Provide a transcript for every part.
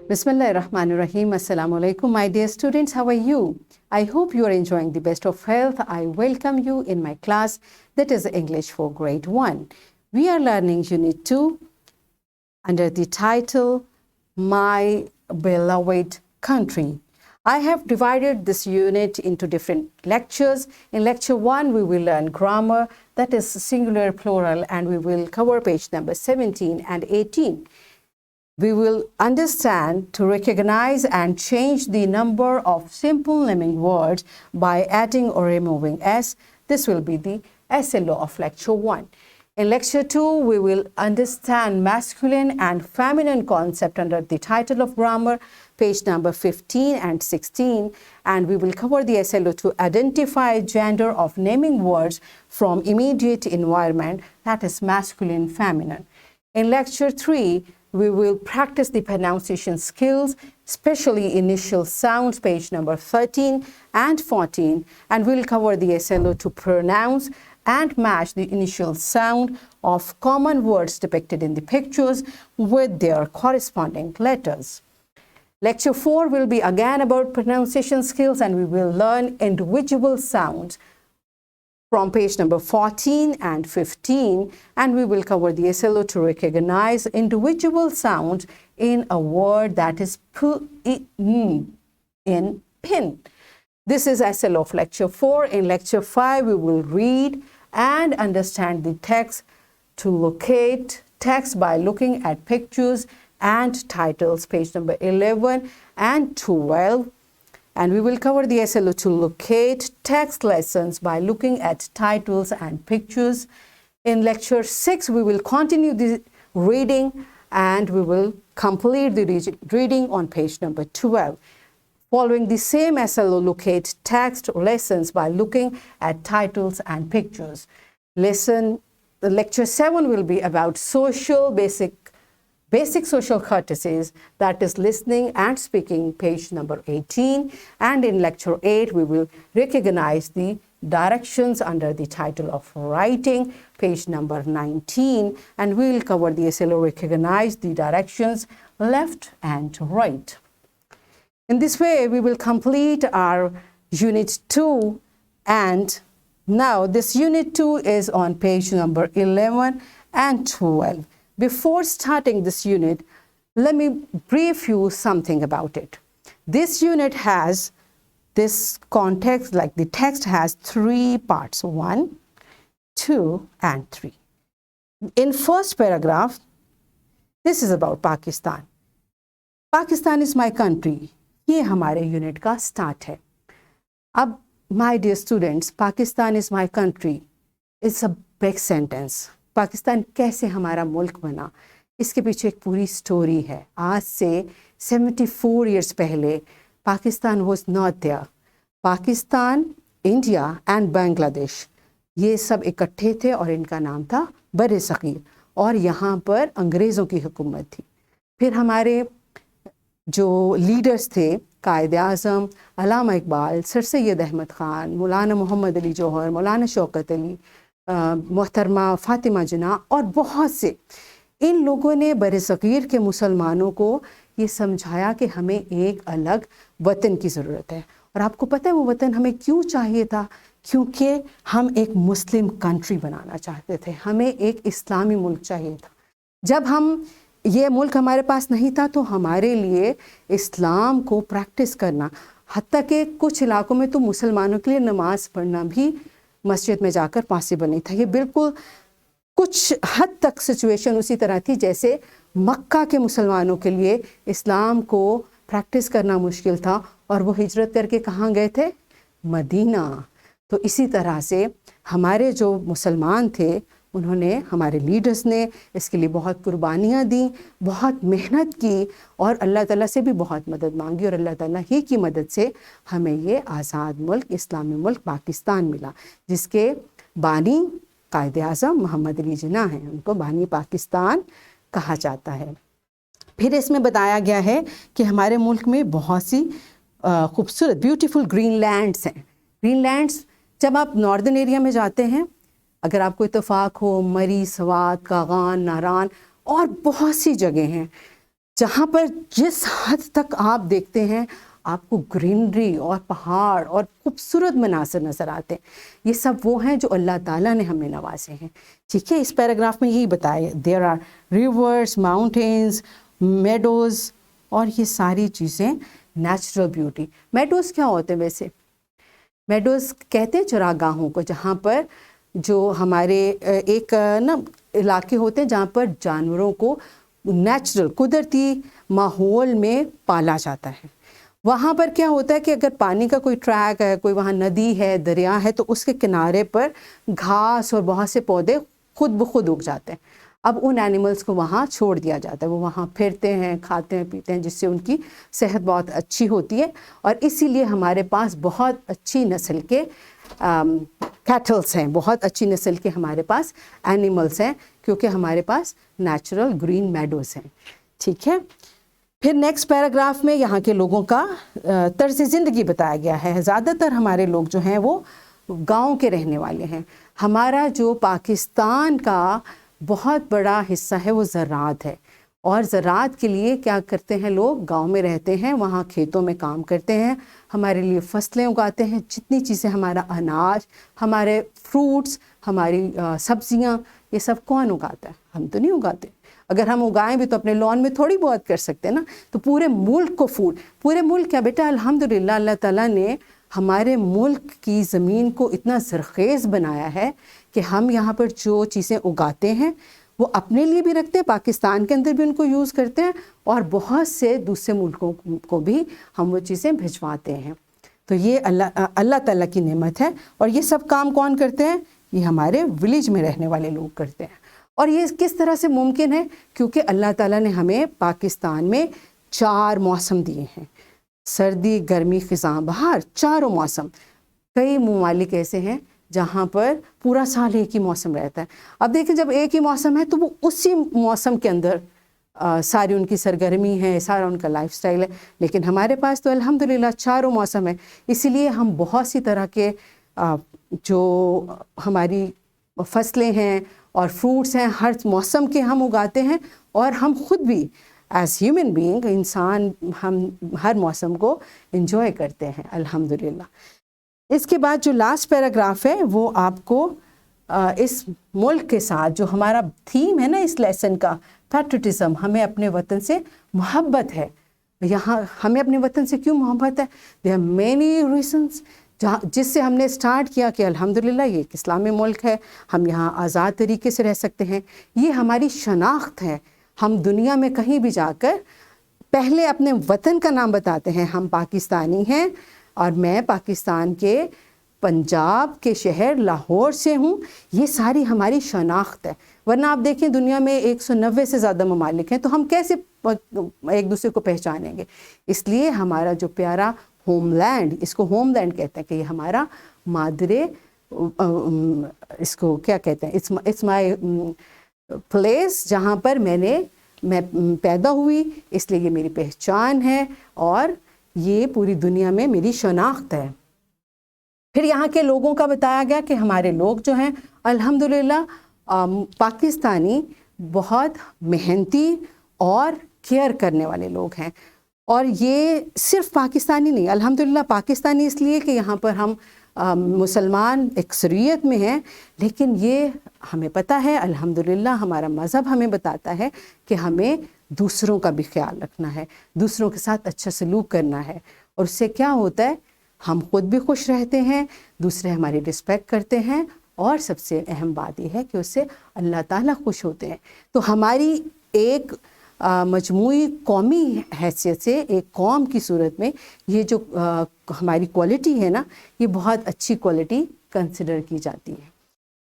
Bismillahirrahmanirrahim. Assalamu alaikum, my dear students. How are you? I hope you are enjoying the best of health. I welcome you in my class that is English for Grade 1. We are learning Unit 2 under the title My Beloved Country. I have divided this unit into different lectures. In lecture 1, we will learn grammar, that is singular, plural, and we will cover page number 17 and 18. We will understand to recognize and change the number of simple naming words by adding or removing s. This will be the SLO of lecture 1. In lecture 2, we will understand masculine and feminine concept under the title of grammar, page number 15 and 16, and we will cover the SLO to identify gender of naming words from immediate environment, that is masculine, feminine. In lecture 3, we will practice the pronunciation skills, especially initial sounds, page number 13 and 14, and we'll cover the SLO to pronounce and match the initial sound of common words depicted in the pictures with their corresponding letters. Lecture 4 will be again about pronunciation skills, and we will learn individual sounds from page number 14 and 15, and we will cover the SLO to recognize individual sounds in a word that is in pin. This is SLO of lecture 4. In lecture 5, we will read and understand the text to locate text by looking at pictures and titles, page number 11 and 12. And we will cover the SLO to locate text lessons by looking at titles and pictures. In lecture 6, we will continue the reading and we will complete the reading on page number 12. Following the same SLO, locate text lessons by looking at titles and pictures. Lecture 7 will be about basic social courtesies, that is listening and speaking, page number 18. And in lecture 8, we will recognize the directions under the title of writing, page number 19. And we will cover the SLO, recognize the directions left and right. In this way, we will complete our Unit 2. And now this Unit 2 is on page number 11 and 12. Before starting this unit, let me brief you something about it. This unit has this context, like the text has 3 parts, 1, 2, and 3. In first paragraph, this is about Pakistan. Pakistan is my country. ये हमारे unit का start है. अब my dear students, Pakistan is my country. It's a big sentence. Pakistan कैसे हमारा मुल्क बना, इसके पीछे एक पूरी स्टोरी है. आज से 74 years पहले Pakistan was not there. Pakistan, India and Bangladesh ये सब इकट्ठे थे और इनका नाम था बर सग़ीर, और यहाँ पर अंग्रेज़ों की हुकूमत थी. फिर हमारे जो लीडर्स थे, कायद आज़म, अल्लामा इकबाल, सर सैयद अहमद ख़ान, मौलाना मोहम्मद अली जौहर, मौलाना शौकत अली, मोहतरमा फ़ातिमा जिन्ना और बहुत से, इन लोगों ने बरसग़ीर के मुसलमानों को ये समझाया कि हमें एक अलग वतन की ज़रूरत है. और आपको पता है वो वतन हमें क्यों चाहिए था? क्योंकि हम एक मुस्लिम कंट्री बनाना चाहते थे, हमें एक इस्लामी मुल्क चाहिए था. जब हम ये मुल्क हमारे पास नहीं था तो हमारे लिए इस्लाम को प्रैक्टिस करना, हत्ता कि कुछ इलाकों में तो मुसलमानों के लिए नमाज़ पढ़ना भी मस्जिद में जाकर पॉसिबल नहीं था. ये बिल्कुल कुछ हद तक सिचुएशन उसी तरह थी जैसे मक्का के मुसलमानों के लिए इस्लाम को प्रैक्टिस करना मुश्किल था और वो हिजरत करके कहाँ गए थे? मदीना. तो इसी तरह से हमारे जो मुसलमान थे, उन्होंने, हमारे लीडर्स ने इसके लिए बहुत कुर्बानियाँ दी, बहुत मेहनत की और अल्लाह ताला से भी बहुत मदद मांगी, और अल्लाह ताला ही की मदद से हमें ये आज़ाद मुल्क, इस्लामी मुल्क पाकिस्तान मिला, जिसके बानी कायद आज़म मोहम्मद अली जिन्ना हैं. उनको बानी पाकिस्तान कहा जाता है. फिर इसमें बताया गया है कि हमारे मुल्क में बहुत सी खूबसूरत ब्यूटीफुल ग्रीन लैंड्स हैं. ग्रीन लैंड्स, जब आप नॉर्दर्न एरिया में जाते हैं, अगर आपको इत्तेफाक हो, मरी, सवात, कागान, नारान और बहुत सी जगह हैं. जहाँ पर जिस हद तक आप देखते हैं आपको ग्रीनरी और पहाड़ और खूबसूरत मनासर नज़र आते हैं, ये सब वो हैं जो अल्लाह ताला ने हमें नवाजे हैं। ठीक है, इस पैराग्राफ में यही बताया, there are rivers, mountains, meadows, और ये सारी चीज़ें नेचुरल ब्यूटी। मेडोज़ क्या होते हैं वैसे? मेडोज़ कहते हैं चरागाहों को, जहाँ पर जो हमारे एक ना इलाके होते हैं जहाँ पर जानवरों को नेचुरल कुदरती माहौल में पाला जाता है। वहाँ पर क्या होता है कि अगर पानी का कोई ट्रैक है, कोई वहाँ नदी है, दरिया है, तो उसके किनारे पर घास और बहुत से पौधे खुद ब खुद उग जाते हैं। अब उन एनिमल्स को वहाँ छोड़ दिया जाता है, वो वहाँ फिरते हैं, खाते हैं, पीते हैं, जिससे उनकी सेहत बहुत अच्छी होती है। और इसीलिए हमारे पास बहुत अच्छी नस्ल के कैटल्स हैं, बहुत अच्छी नस्ल के हमारे पास एनिमल्स हैं, क्योंकि हमारे पास नेचुरल ग्रीन मेडोज़ हैं। ठीक है, फिर नेक्स्ट पैराग्राफ में यहाँ के लोगों का तर्ज़ ज़िंदगी बताया गया है। ज़्यादातर हमारे लोग जो हैं वो गांव के रहने वाले हैं। हमारा जो पाकिस्तान का बहुत बड़ा हिस्सा है वो ज़राअत है, और ज़राअत के लिए क्या करते हैं लोग? गांव में रहते हैं, वहाँ खेतों में काम करते हैं, हमारे लिए फसलें उगाते हैं। जितनी चीज़ें, हमारा अनाज, हमारे फ्रूट्स, हमारी सब्जियाँ, ये सब कौन उगाता है? हम तो नहीं उगाते। अगर हम उगाएं भी तो अपने लॉन में थोड़ी बहुत कर सकते हैं ना। तो पूरे मुल्क को फूड, पूरे मुल्क क्या बेटा, अल्हम्दुलिल्लाह अल्लाह ताला ने हमारे मुल्क की ज़मीन को इतना ज़रख़ेज़ बनाया है कि हम यहाँ पर जो चीज़ें उगाते हैं वो अपने लिए भी रखते हैं, पाकिस्तान के अंदर भी उनको यूज़ करते हैं, और बहुत से दूसरे मुल्कों को भी हम वो चीज़ें भिजवाते हैं। तो ये अल्लाह ताला की नेमत है। और ये सब काम कौन करते हैं? ये हमारे विलेज में रहने वाले लोग करते हैं। और ये किस तरह से मुमकिन है? क्योंकि अल्लाह ताला ने हमें पाकिस्तान में 4 मौसम दिए हैं, सर्दी, गर्मी, ख़िज़ां, बहार, चारों मौसम। कई ममालिक ऐसे हैं जहाँ पर पूरा साल एक ही मौसम रहता है। अब देखिए, जब एक ही मौसम है तो वो उसी मौसम के अंदर सारी उनकी सरगर्मी है, सारा उनका लाइफस्टाइल है। लेकिन हमारे पास तो अल्हम्दुलिल्लाह चारों मौसम है, इसीलिए हम बहुत सी तरह के जो हमारी फसलें हैं और फ्रूट्स हैं, हर मौसम के हम उगाते हैं। और हम खुद भी एज ह्यूमन बीइंग, इंसान, हम हर मौसम को एंजॉय करते हैं अल्हम्दुलिल्लाह। इसके बाद जो लास्ट पैराग्राफ है वो आपको इस मुल्क के साथ, जो हमारा थीम है ना इस लेसन का, पैट्रियटिज्म, हमें अपने वतन से मोहब्बत है। यहाँ हमें अपने वतन से क्यों मोहब्बत है? देयर आर मेनी रीजंस, जिससे हमने स्टार्ट किया कि अल्हम्दुलिल्लाह ये एक इस्लामी मुल्क है, हम यहाँ आज़ाद तरीके से रह सकते हैं। ये हमारी शनाख्त है। हम दुनिया में कहीं भी जाकर पहले अपने वतन का नाम बताते हैं, हम पाकिस्तानी हैं, और मैं पाकिस्तान के पंजाब के शहर लाहौर से हूँ। ये सारी हमारी शनाख्त है। वरना आप देखें, दुनिया में 190 से ज़्यादा ममालिक हैं, तो हम कैसे एक दूसरे को पहचानेंगे? इसलिए हमारा जो प्यारा होमलैंड, इसको होमलैंड कहते हैं कि ये हमारा मादरे, इसको क्या कहते हैं, इट्स माय प्लेस, जहाँ पर मैं पैदा हुई, इसलिए ये मेरी पहचान है और ये पूरी दुनिया में मेरी शनाख्त है। फिर यहाँ के लोगों का बताया गया कि हमारे लोग जो हैं अल्हम्दुलिल्लाह पाकिस्तानी बहुत मेहनती और केयर करने वाले लोग हैं। और ये सिर्फ पाकिस्तानी नहीं, अल्हम्दुलिल्लाह पाकिस्तानी इसलिए कि यहाँ पर हम मुसलमान अक्सरियत में हैं, लेकिन ये हमें पता है अल्हम्दुलिल्लाह, हमारा मज़हब हमें बताता है कि हमें दूसरों का भी ख्याल रखना है, दूसरों के साथ अच्छा सलूक करना है। और उससे क्या होता है, हम खुद भी खुश रहते हैं, दूसरे हमारी रिस्पेक्ट करते हैं, और सबसे अहम बात यह है कि उससे अल्लाह ताला खुश होते हैं। तो हमारी एक मजमूई कौमी हैसियत से, एक कौम की सूरत में, ये जो हमारी क्वालिटी है ना, ये बहुत अच्छी क्वालिटी कंसिडर की जाती है।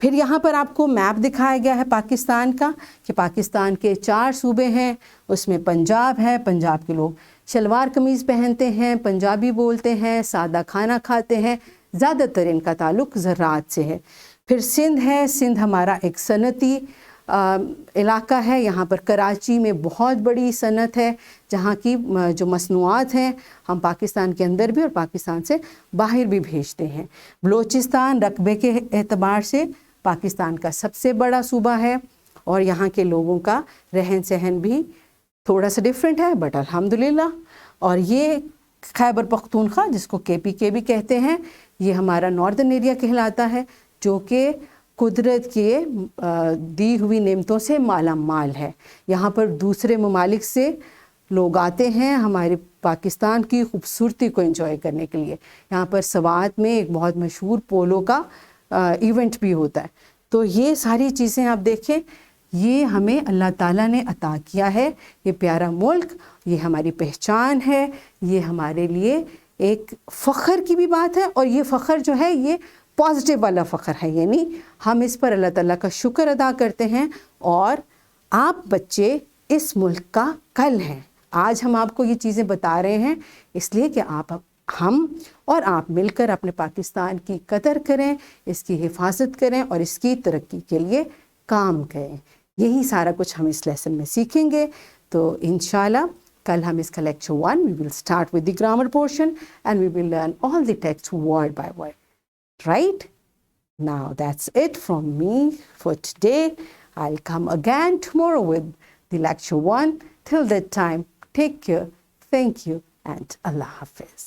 फिर यहाँ पर आपको मैप दिखाया गया है पाकिस्तान का, कि पाकिस्तान के 4 सूबे हैं, उसमें पंजाब है। पंजाब के लोग शलवार कमीज़ पहनते हैं, पंजाबी बोलते हैं, सादा खाना खाते हैं, ज़्यादातर इनका ताल्लुक़ ज़राअत से है। फिर सिंध है, सिंध हमारा एक सनती इलाका है। यहाँ पर कराची में बहुत बड़ी सनत है, जहाँ की जो मसनूआत हैं हम पाकिस्तान के अंदर भी और पाकिस्तान से बाहर भी भेजते हैं। बलोचिस्तान रकबे के एतबार से पाकिस्तान का सबसे बड़ा सूबा है, और यहाँ के लोगों का रहन सहन भी تھوڑا سا ڈفرینٹ ہے بٹ الحمدللہ. اور یہ خیبر پختونخوا جس کو KPK بھی کہتے ہیں، یہ ہمارا ناردرن ایریا کہلاتا ہے، جو کہ قدرت کے دی ہوئی نعمتوں سے مالا مال ہے. یہاں پر دوسرے ممالک سے لوگ آتے ہیں ہمارے پاکستان کی خوبصورتی کو انجوائے کرنے کے لیے. یہاں پر سوات میں ایک بہت مشہور پولو کا ایونٹ بھی ہوتا ہے. تو یہ ساری چیزیں آپ دیکھیں، یہ ہمیں اللہ تعالیٰ نے عطا کیا ہے. یہ پیارا ملک، یہ ہماری پہچان ہے، یہ ہمارے لیے ایک فخر کی بھی بات ہے. اور یہ فخر جو ہے یہ پازیٹیو والا فخر ہے، یعنی ہم اس پر اللہ تعالیٰ کا شکر ادا کرتے ہیں. اور آپ بچے اس ملک کا کل ہیں. آج ہم آپ کو یہ چیزیں بتا رہے ہیں اس لیے کہ ہم اور آپ مل کر اپنے پاکستان کی قدر کریں، اس کی حفاظت کریں اور اس کی ترقی کے لیے کام کریں. یہی سارا کچھ ہم اس لیسن میں سیکھیں گے. تو انشاءاللہ کل ہم اس کا lecture 1 we will start with the grammar portion and we will learn all the text word by word. Right? Now that's it from me for today. I'll come again tomorrow with the lecture 1. Till that time, take care, thank you, and Allah Hafiz.